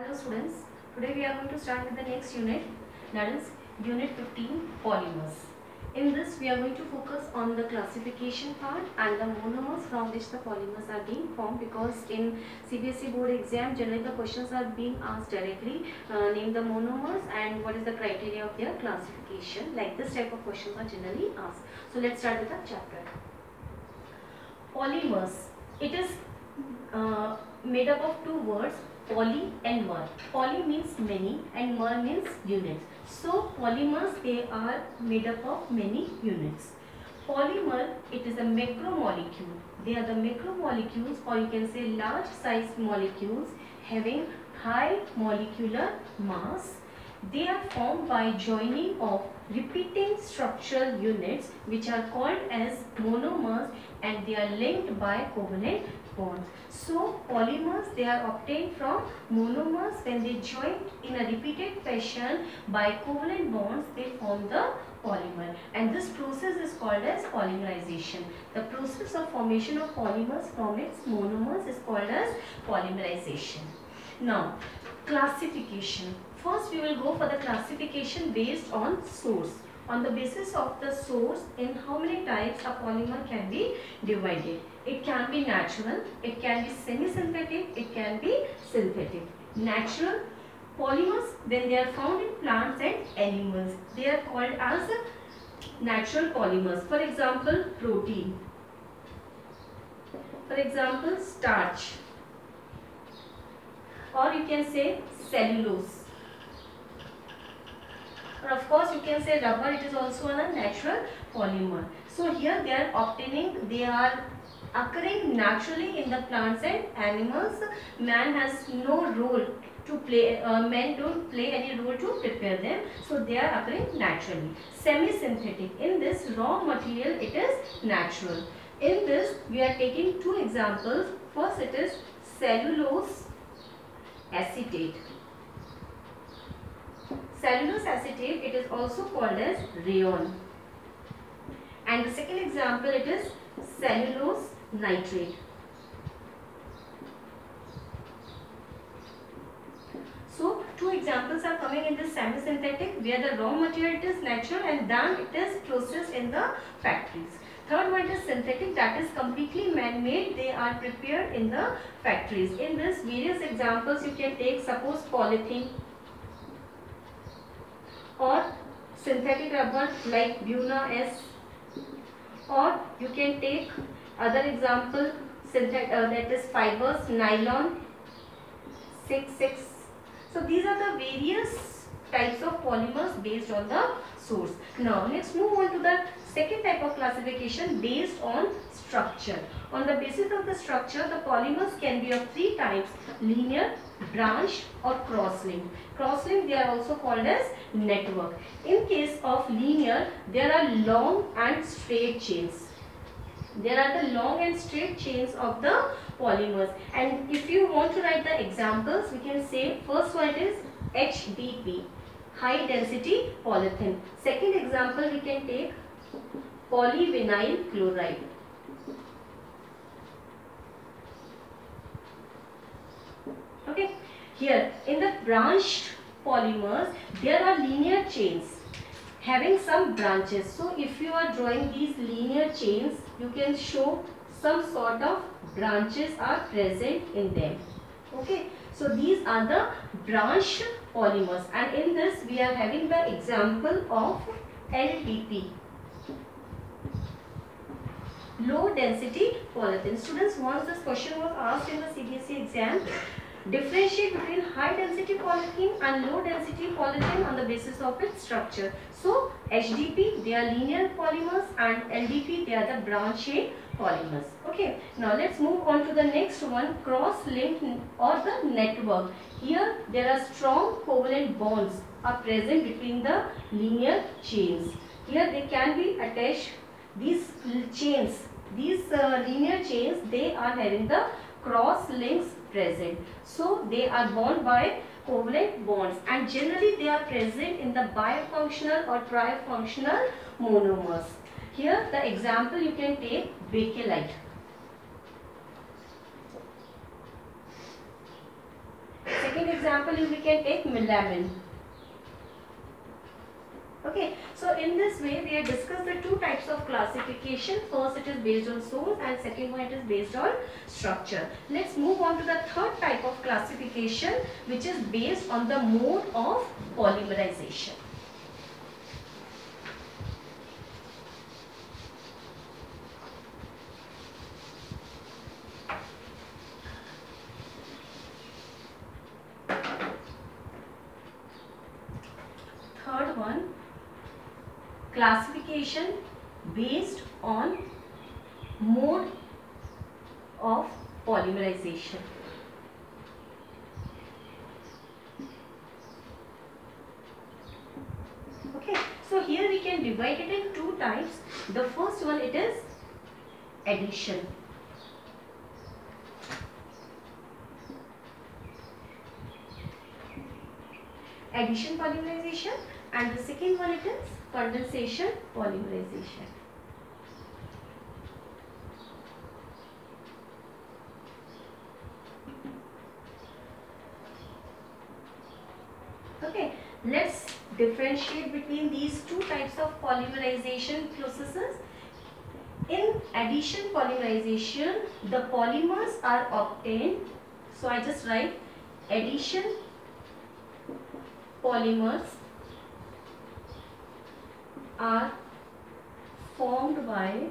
Hello students, today we are going to start with the next unit, that is unit 15, polymers. In this we are going to focus on the classification part and the monomers from which the polymers are being formed, because in CBSE board exam generally the questions are being asked directly, name the monomers and what is the criteria of their classification. Like this type of questions are generally asked. So let's start with the chapter. Polymers, it is made up of two words, poly and mer. Poly means many and mer means units. So polymers, they are made up of many units. Polymer, it is a macromolecule. They are the macromolecules, or you can say large sized molecules having high molecular mass. They are formed by joining of repeating structural units which are called as monomers, and they are linked by covalent bonds. So polymers, they are obtained from monomers. When they join in a repeated fashion by covalent bonds, they form the polymer, and this process is called as polymerization. The process of formation of polymers from its monomers is called as polymerization. Now, classification. First we will go for the classification based on source. On the basis of the source, in how many types a polymer can be divided. It can be natural, it can be semi-synthetic, it can be synthetic. Natural polymers, when they are found in plants and animals, they are called as natural polymers. For example, protein. For example, starch. Or you can say cellulose. Or of course you can say rubber, it is also a natural polymer. So here they are occurring naturally in the plants and animals. Man has no role to play, men don't play any role to prepare them. So they are occurring naturally. Semi-synthetic, in this raw material it is natural. In this we are taking two examples. First it is cellulose acetate. Cellulose acetate, it is also called as rayon. And the second example, it is cellulose nitrate. So two examples are coming in this semi-synthetic, where the raw material it is natural and then it is processed in the factories. Third one is synthetic, that is completely man-made. They are prepared in the factories. In this, various examples you can take, suppose polythene, or synthetic rubber like Buna S, or you can take other example, that is fibers, nylon 6,6. So these are the various types of polymers based on the source. Now let's move on to the second type of classification based on structure. On the basis of the structure, the polymers can be of three types: linear, branched, or cross-linked. Cross-linked, they are also called as network. In case of linear, there are long and straight chains. There are the long and straight chains of the polymers. And if you want to write the examples, we can say first one is HDP, high density polythene. Second example we can take polyvinyl chloride. Okay, here in the branched polymers, there are linear chains having some branches. So if you are drawing these linear chains, you can show some sort of branches are present in them. Okay, so these are the branched polymers, and in this we are having the example of LDP, low density polythene. Students, once this question was asked in the CBSE exam, differentiate between high density polythene and low density polythene on the basis of its structure. So HDP, they are linear polymers, and LDP, they are the branch shaped polymers. Okay, now let's move on to the next one, cross-linked or the network. Here there are strong covalent bonds are present between the linear chains. Here they can be attached, these chains, these linear chains, they are having the cross links present. So they are bound by covalent bonds, and generally they are present in the bifunctional or trifunctional monomers. Here the example you can take bakelite. Second example, we can take melamine. Okay, so in this way we have discussed the two types of classification. First it is based on source and second one it is based on structure. Let's move on to the third type of classification, which is based on the mode of polymerization. Third one, classification based on mode of polymerization. Okay, so here we can divide it in two types. The first one, it is addition. Addition polymerization, and the second one, it is condensation polymerization. Okay, let's differentiate between these two types of polymerization processes. In addition polymerization, the polymers are obtained. So I just write addition polymers are formed by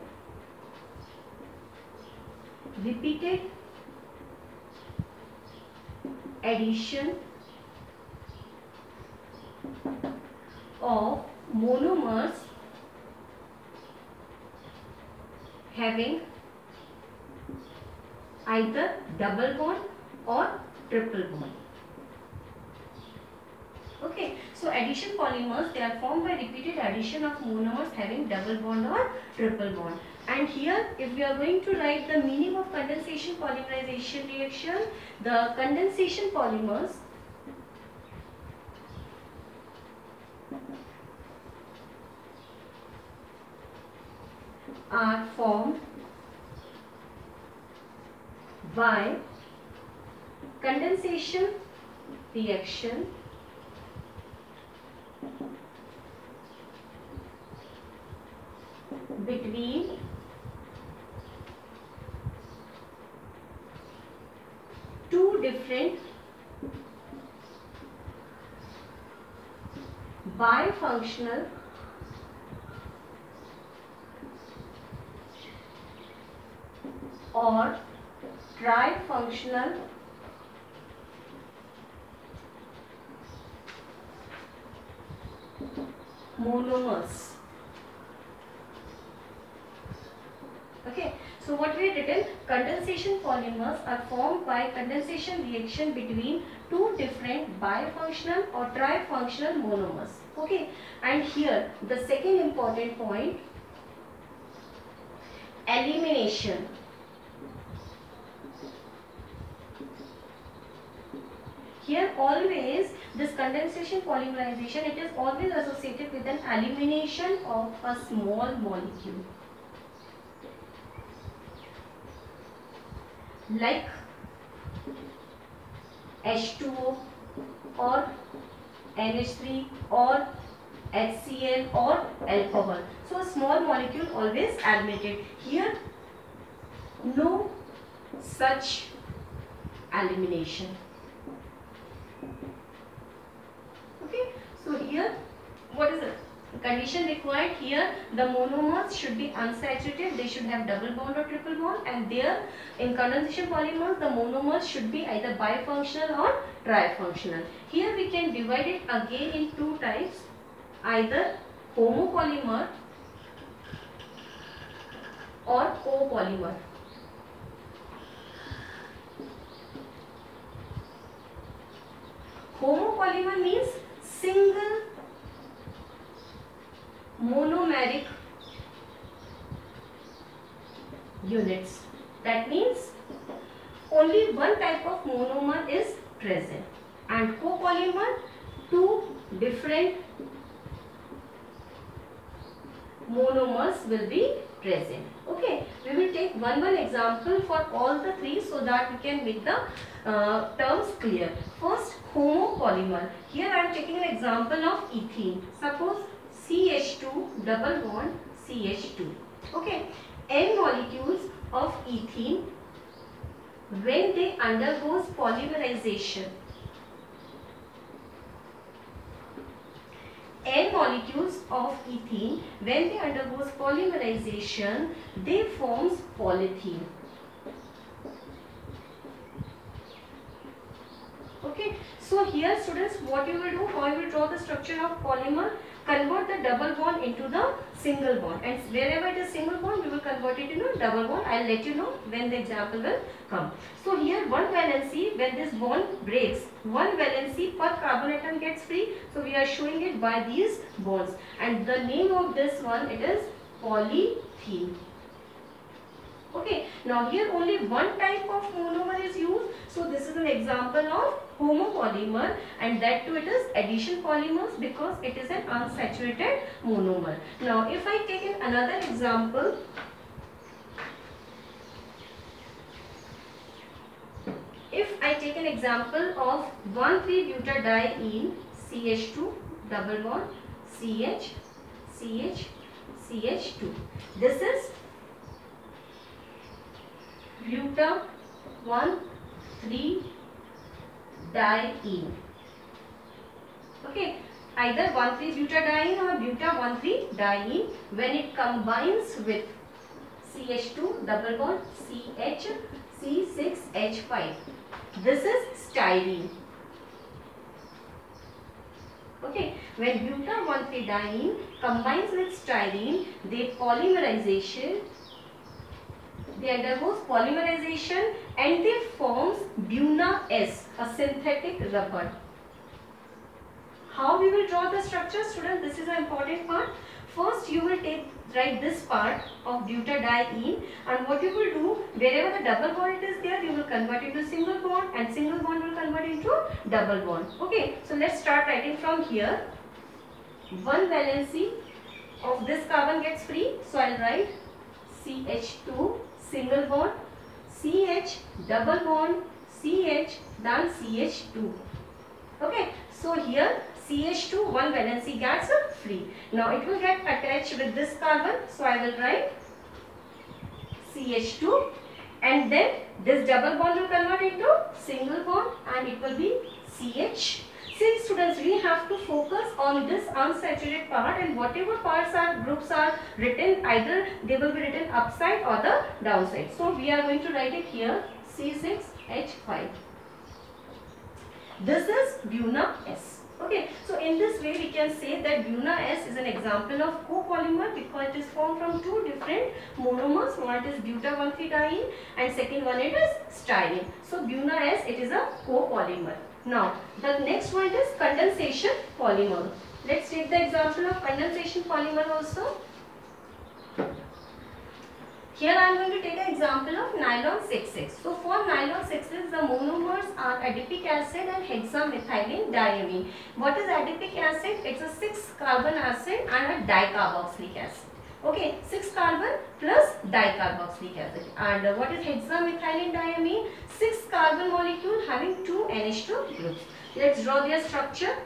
repeated addition of monomers having either double bond or triple bond. Okay, so addition polymers, they are formed by repeated addition of monomers having double bond or triple bond. And here, if we are going to write the meaning of condensation polymerization reaction, the condensation polymers are formed by condensation reaction between two different bifunctional or trifunctional monomers. Okay, so what we have written, condensation polymers are formed by condensation reaction between two different bifunctional or trifunctional monomers. Okay, and here the second important point, elimination. Here always this condensation polymerization, it is always associated with an elimination of a small molecule. Like H2O or NH3 or HCl or alcohol. So a small molecule always eliminated. Here no such elimination. Okay, so here what is the condition required? Here the monomers should be unsaturated, they should have double bond or triple bond, and there in condensation polymers the monomers should be either bifunctional or trifunctional. Here we can divide it again in two types, either homopolymer or copolymer. Homopolymer means single monomeric units. That means only one type of monomer is present, and copolymer, two different monomers will be present. Okay, we will take one example for all the three so that we can make the terms clear. First, homopolymer. Here I am taking an example of ethene. Suppose CH2 double bond CH2. Okay, N molecules of ethene, when they undergoes polymerization, N molecules of ethene, when they undergoes polymerization, they forms polythene. Okay, so here students, what you will do, how you will draw the structure of polymer, convert the double bond into the single bond, and wherever it is single bond, we will convert it into double bond. I will let you know when the example will come. So here one valency, when this bond breaks, one valency per carbon atom gets free. So we are showing it by these bonds, and the name of this one, it is polythene. Okay, now here only one type of monomer is used. So this is an example of homopolymer, and that too it is addition polymers because it is an unsaturated monomer. Now if I take another example, of 1,3-butadiene CH2 double bond CH CH CH2. This is buta 1,3-diene. Okay, either 1,3-butadiene or buta 1,3-diene, when it combines with CH2 double bond CH C6H5. This is styrene. Okay, when buta 1,3-diene combines with styrene, they undergoes polymerization and they forms Buna-S, a synthetic rubber. How we will draw the structure, students? This is an important part. First, you will write this part of butadiene, and what you will do, wherever the double bond is there, you will convert it to single bond, and single bond will convert into double bond. Okay, so let's start writing from here. One valency of this carbon gets free, so I'll write CH2 single bond, CH double bond, CH, then CH2. Okay, so here CH2, one valency gets free. Now it will get attached with this carbon, so I will write CH2, and then this double bond will convert into single bond and it will be CH. See students, we have to focus on this unsaturated part, and whatever groups are written, either they will be written upside or the downside. So we are going to write it here, C6H5. This is Buna-S. Okay, so in this way we can say that Buna-S is an example of copolymer because it is formed from two different monomers. One is buta 1,3-diene and second one it is styrene. So Buna-S, it is a copolymer. Now the next one is condensation polymer. Let's take the example of condensation polymer also. Here I am going to take an example of nylon 6,6. So for nylon 6,6, the monomers are adipic acid and hexamethylene diamine. What is adipic acid? It's a 6-carbon acid and a dicarboxylic acid. Okay, 6 carbon plus dicarboxylic acid. And what is hexamethylene diamine? 6 carbon molecule having 2 NH2 groups. Let's draw their structure.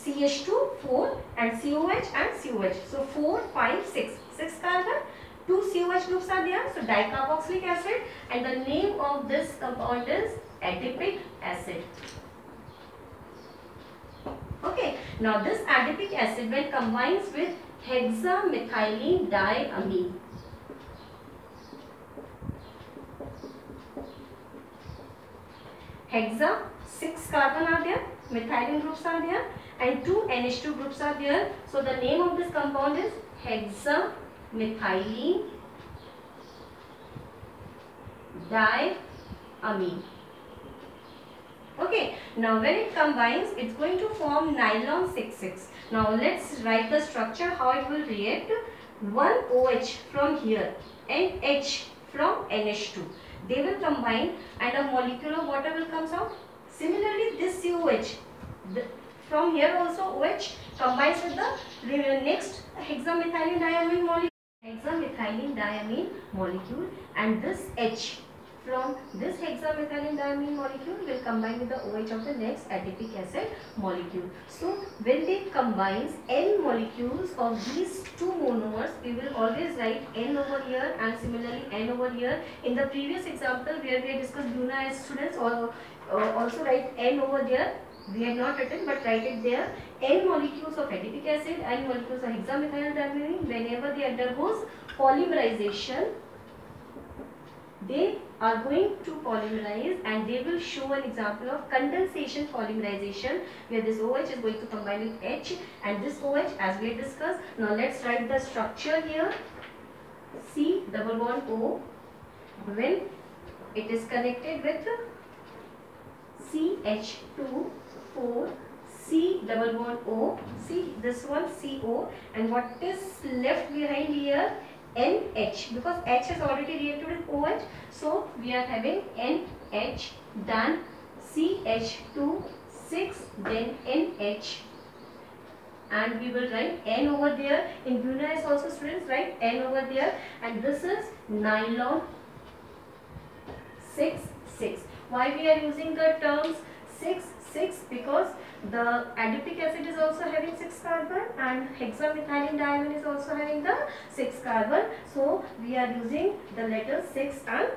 CH2, 4 and COH and COH. So 4, 5, 6. 6 carbon, 2 COH groups are there. So dicarboxylic acid, and the name of this compound is adipic acid. Okay, now this adipic acid when combines with hexamethylene diamine, hexa, 6 carbon are there, methylene groups are there, and 2 NH2 groups are there. So the name of this compound is hexamethylene diamine. Okay, now when it combines, it's going to form nylon 6,6. Now let's write the structure, how it will react. 1 OH from here and H from NH2. they will combine and a molecule of water will comes out. Similarly, this COH, from here also OH combines with the next hexamethylene diamine molecule, and this H from this hexamethylene diamine molecule will combine with the OH of the next adipic acid molecule. So when they combines N molecules of these two monomers, we will always write N over here and similarly N over here. In the previous example where we had discussed Buna as students, or also write N over there. We had not written, but write it there. N molecules of adipic acid and molecules of hexamethyldiamine, whenever they undergoes polymerization, they are going to polymerize and they will show an example of condensation polymerization, where this OH is going to combine with H and this OH as we discussed. Now let's write the structure here. C double bond O, when it is connected with CH2 4 C double bond O, see this one CO, and what is left behind here? NH, because H has already reacted with OH, so we are having NH, done CH2 6, then NH, and we will write N over there. In Buna also students write N over there, and this is nylon 6 6. Why we are using the terms 6 6? Because the adipic acid is also having 6 carbon and hexamethylene diamine is also having the 6 carbon. So we are using the letters 6 and